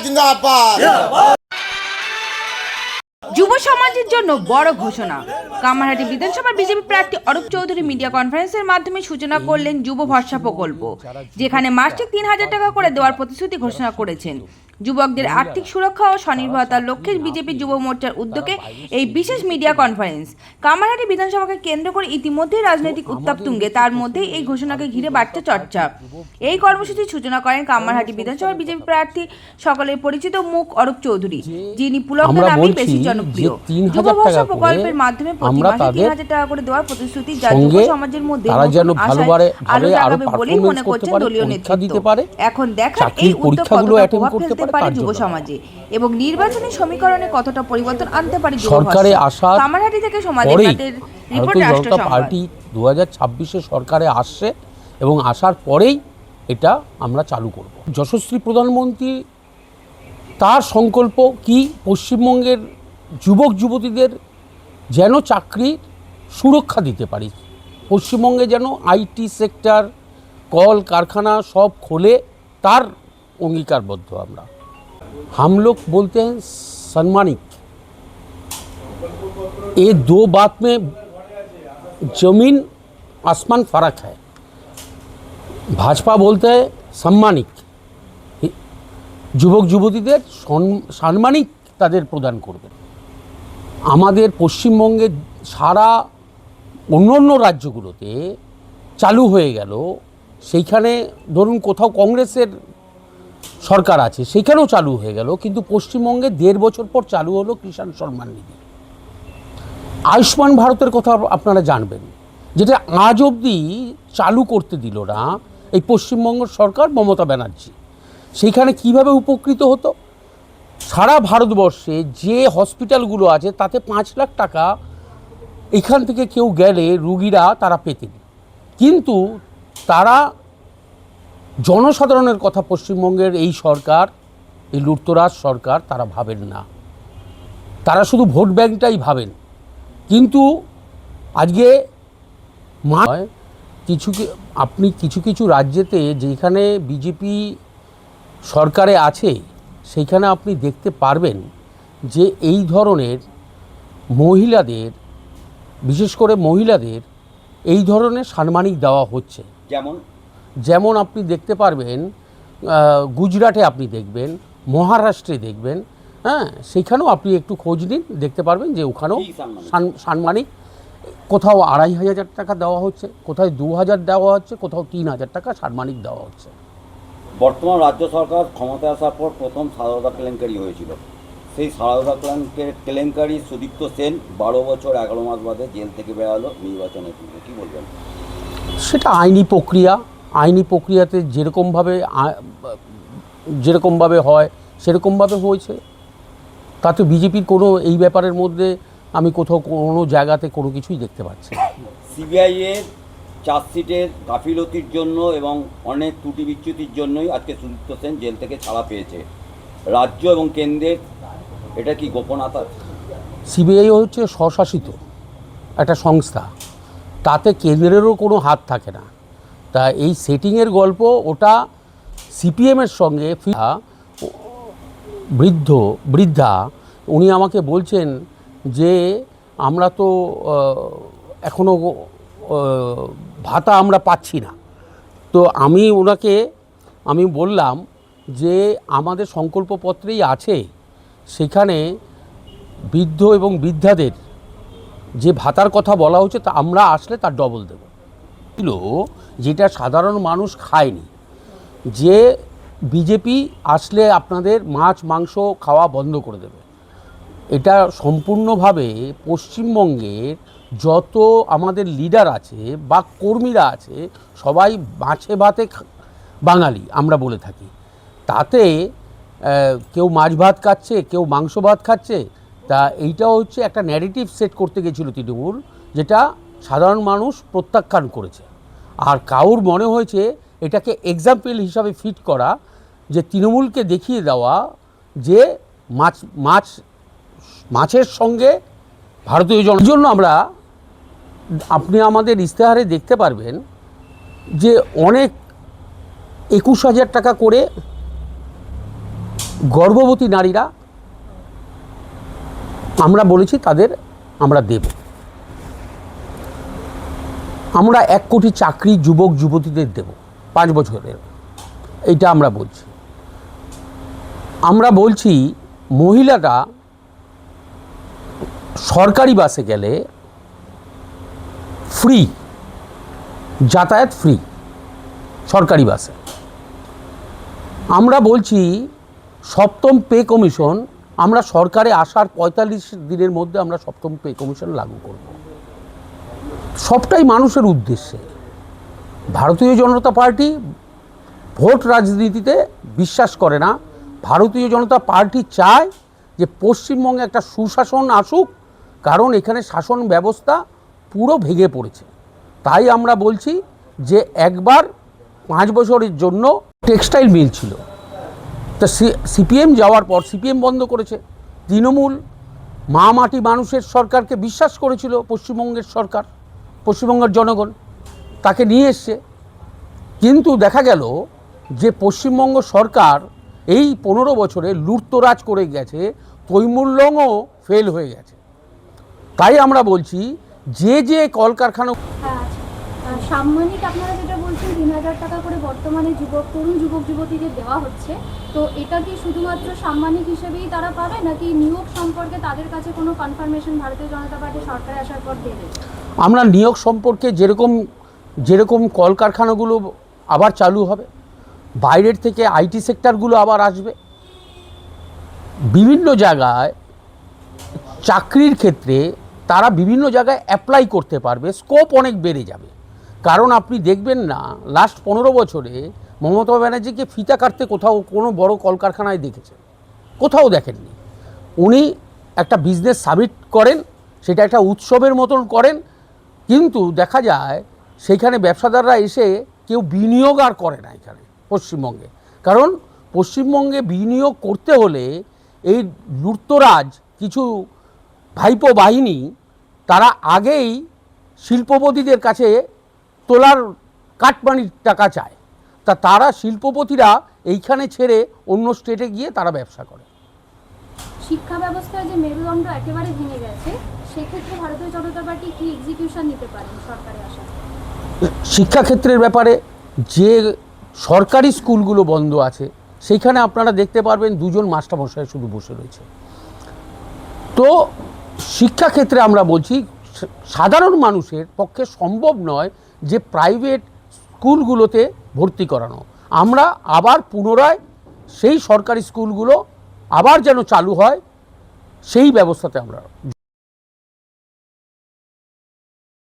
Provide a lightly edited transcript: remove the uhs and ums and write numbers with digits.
जिंदाबाद। যুব সমাজের জন্য বড় ঘোষণা। কামারহাটি বিধানসভার বিজেপি প্রার্থী অরূপ চৌধুরী মিডিয়া কনফারেন্সের মাধ্যমে সূচনা করলেন যুব ভরসা প্রকল্প, যেখানে মাসিক ৩,০০০ টাকা করে দেওয়ার প্রতিশ্রুতি ঘোষণা করেছেন। যুবকদের আর্থিক সুরক্ষা ও স্বনির্ভরতার লক্ষ্যে বিজেপি যুব মোর্চার উদ্যোগে এই বিশেষ মিডিয়া কনফারেন্স। কামারহাটি বিধানসভাকে কেন্দ্র করে ইতিমধ্যেই রাজনৈতিক উত্তাপ তুঙ্গে, তার মধ্যেই এই ঘোষণাকে ঘিরে বাড়ছে চর্চা। এই কর্মসূচির সূচনা করেন কামারহাটি বিধানসভার বিজেপি প্রার্থী সকলের পরিচিত মুখ অরূপ চৌধুরী, যিনি পুলক নামে বেশি জনপ্রিয়। যুব ভরসা প্রকল্পের মাধ্যমে প্রতি মাসে ৩,০০০ টাকা করে দেওয়ার প্রতিশ্রুতি যা যুব সমাজের মধ্যে আলো জাগাবে বলেই মনে করছেন দলীয় নেতৃত্ব। এখন দেখার এই উদ্যোগ কতটা প্রভাব ফেলতে পারে যুব সমাজে এবং নির্বাচনী সমীকরণে কতটা পরিবর্তন আনতে পারে যুব ভরসা। কামারহাটি থেকে সমাজের রিপোর্ট রাষ্ট্র পার্টি 2026-এ সরকারে আসছে এবং আসার পরেই এটা আমরা চালু করব। যশস্বী প্রধানমন্ত্রী তার সংকল্প কি, পশ্চিমবঙ্গের যুবক যুবতীদের যেন চাকরির সুরক্ষা দিতে পারি, পশ্চিমবঙ্গে যেন আইটি সেক্টর, কল কারখানা সব খোলে, তার अंगीकारबद्ध আমরা। हम लोग बोलते हैं सम्मानिक, ये दो बात में जमीन आसमान फर्क है। भाजपा बोलते हैं सम्मानिक, যুবক যুবতীদের সম্মানিক তাদের প্রদান করবে। আমাদের পশ্চিমবঙ্গে সারা অন্যান্য রাজ্যগুলোতে চালু হয়ে গেল, সেইখানে ধরুন কোথাও কংগ্রেসের সরকার আছে সেখানেও চালু হয়ে গেল, কিন্তু পশ্চিমবঙ্গে 1.5 বছর পর চালু হলো কিষাণ সম্মান নিধি। আয়ুষ্মান ভারতের কথা আপনারা জানবেন, যেটা আজ অবধি চালু করতে দিল না এই পশ্চিমবঙ্গ সরকার, মমতা ব্যানার্জি। সেইখানে কিভাবে উপকৃত হতো, সারা ভারতবর্ষে যে হসপিটালগুলো আছে তাতে 5 লাখ টাকা এখান থেকে কেউ গেলে রুগীরা তারা পেতেন, কিন্তু তারা জনসাধারণের কথা পশ্চিমবঙ্গের এই সরকার, এই লুটতরাজ সরকার তারা ভাবেন না, তারা শুধু ভোট ব্যাংকটাই ভাবেন। কিন্তু আজকে আপনি কিছু কিছু রাজ্যেতে যেখানে বিজেপি সরকারে আছে সেইখানে আপনি দেখতে পারবেন যে এই ধরনের মহিলাদের, বিশেষ করে মহিলাদের এই ধরনের সাম্মানিক দেওয়া হচ্ছে। যেমন আপনি দেখতে পারবেন গুজরাটে, আপনি দেখবেন মহারাষ্ট্রে দেখবেন, হ্যাঁ, সেইখানেও আপনি একটু খোঁজ নিন, দেখতে পারবেন যে ওখানেও সাম্মানিক কোথাও 2,500 টাকা দেওয়া হচ্ছে, কোথাও 2,000 দেওয়া হচ্ছে, কোথাও 3,000 টাকা সাম্মানিক দেওয়া হচ্ছে। বর্তমান রাজ্য সরকার ক্ষমতায় আসার পর প্রথম সারদা কেলেঙ্কারি হয়েছিল, সেই সারদা কেলেঙ্কারি সুদীপ্ত সেন 12 বছর 11 মাস বাদে জেল থেকে বেরোলো নির্বাচনের পূর্বে, কী বলবেন? সেটা আইনি প্রক্রিয়া, আইনি প্রক্রিয়াতে যেরকমভাবে হয় সেরকমভাবে হয়েছে, তাতে বিজেপির কোনো এই ব্যাপারের মধ্যে আমি কোথাও কোনো জায়গাতে কোনো কিছুই দেখতে পাচ্ছি। সিবিআইয়ের চার্জশিটের গাফিলতির জন্য এবং অনেক ত্রুটি বিচ্যুতির জন্যই আজকে সুদীপ্ত সেন জেল থেকে ছাড়া পেয়েছে। রাজ্য এবং কেন্দ্রের এটা কি গোপনতা? সিবিআই হচ্ছে স্বশাসিত একটা সংস্থা, তাতে কেন্দ্রেরও কোনো হাত থাকে না। তা এই সেটিংয়ের গল্প ওটা সিপিএমের সঙ্গে বৃদ্ধা উনি আমাকে বলছেন যে আমরা তো এখনও ভাতা আমরা পাচ্ছি না। তো আমি বললাম যে আমাদের সংকল্পপত্রেই আছে, সেখানে বৃদ্ধ এবং বৃদ্ধাদের যে ভাতার কথা বলা হচ্ছে তা আমরা আসলে তার ডবল দেব, যেটা সাধারণ মানুষ খায়নি। যে বিজেপি আসলে আপনাদের মাছ মাংস খাওয়া বন্ধ করে দেবে, এটা সম্পূর্ণভাবে পশ্চিমবঙ্গের যত আমাদের লিডার আছে বা কর্মীরা আছে সবাই মাছে ভাতে বাঙালি আমরা বলে থাকি, তাতে কেউ মাছ ভাত খাচ্ছে, কেউ মাংস ভাত খাচ্ছে। তা এইটাও হচ্ছে একটা ন্যারেটিভ সেট করতে গেছিল তৃণমূল, যেটা সাধারণ মানুষ প্রত্যাখ্যান করেছে। আর কাউর মনে হয়েছে এটাকে এক্সাম্পল হিসাবে ফিট করা, যে তৃণমূলকে দেখিয়ে দেওয়া যে মাছের সঙ্গে ভারতীয় জন্য আপনি আমাদের ইশতেহারে দেখতে পারবেন যে অনেক 21,000 টাকা করে গর্ভবতী নারীরা আমরা বলেছি তাদের আমরা দেব। আমরা 1 কোটি চাকরি যুবক যুবতীদের দেব 5 বছরের, এইটা আমরা বলছি। আমরা বলছি মহিলাটা সরকারি বাসে গেলে ফ্রি যাতায়াত, ফ্রি সরকারি বাসে। আমরা বলছি 7ম পে কমিশন, আমরা সরকারে আসার 45 দিনের মধ্যে আমরা 7ম পে কমিশন লাগু করব। সবটাই মানুষের উদ্দেশ্যে। ভারতীয় জনতা পার্টি ভোট রাজনীতিতে বিশ্বাস করে না। ভারতীয় জনতা পার্টি চায় যে পশ্চিমবঙ্গে একটা সুশাসন আসুক, কারণ এখানে শাসন ব্যবস্থা পুরো ভেঙে পড়েছে। তাই আমরা বলছি যে একবার 5 বছরের জন্য টেক্সটাইল মিল ছিল, তা সিপিএম যাওয়ার পর সিপিএম বন্ধ করেছে। তৃণমূল মা মাটি মানুষের সরকারকে বিশ্বাস করেছিল, পশ্চিমবঙ্গের সরকার, পশ্চিমবঙ্গের জনগণ তাকে নিয়ে এসছে। কিন্তু দেখা গেল যে পশ্চিমবঙ্গ সরকার এই 15 বছরে লুটতরাজ করে গেছে, তৈমূল্যও ফেল হয়ে গেছে। তাই আমরা বলছি যে কলকারখানা সাম্মানিক আপনারা যেটা বলছেন 3000 টাকা করে বর্তমানে তরুণ যুবক যুবতীদের দেওয়া হচ্ছে, তো এটা কি শুধুমাত্র সাম্মানিক হিসেবেই তারা পাবে, নাকি নিয়োগ সম্পর্কে তাদের কাছে কোনো কনফার্মেশন ভারতীয় জনতা পার্টি সরকারে আসার পর দেবে? আমরা নিয়োগ সম্পর্কে যেরকম কলকারখানাগুলো আবার চালু হবে, বাইরের থেকে আইটি সেক্টরগুলো আবার আসবে, বিভিন্ন জায়গায় চাকরির ক্ষেত্রে তারা বিভিন্ন জায়গায় অ্যাপ্লাই করতে পারবে, স্কোপ অনেক বেড়ে যাবে। কারণ আপনি দেখবেন না লাস্ট 15 বছরে মমতা ব্যানার্জিকে ফিতা কাটতে কোথাও কোনো বড় কলকারখানায় দেখেছেন? কোথাও দেখেননি। উনি একটা বিজনেস সামিট করেন, সেটা একটা উৎসবের মতন করেন, কিন্তু দেখা যায় সেখানে ব্যবসাদাররা এসে কেউ বিনিয়োগ আর করে না এখানে পশ্চিমবঙ্গে। কারণ পশ্চিমবঙ্গে বিনিয়োগ করতে হলে এই লুটতরাজ কিছু ভাইপো বাহিনী তারা আগেই শিল্পপতিদের কাছে তোলার কাটমানির টাকা চায়, তারা শিল্পপতিরা এইখানে ছেড়ে অন্য স্টেটে গিয়ে তারা ব্যবসা করে। শিক্ষা ব্যবস্থায় যে মেরুদণ্ড একেবারে ভেঙে গেছে, সেক্ষেত্রে ভারতীয় জনতা পার্টি কি এক্সিকিউশন নিতে পারেন সরকারে আসার? শিক্ষাক্ষেত্রের ব্যাপারে যে সরকারি স্কুলগুলো বন্ধ আছে সেইখানে আপনারা দেখতে পারবেন 2জন মাস্টারমশাই শুধু বসে রয়েছে। তো শিক্ষাক্ষেত্রে আমরা বলছি সাধারণ মানুষের পক্ষে সম্ভব নয় যে প্রাইভেট স্কুলগুলোতে ভর্তি করানো। আমরা আবার পুনরায় সেই সরকারি স্কুলগুলো আবার যেন চালু হয় সেই ব্যবস্থাতে আমরা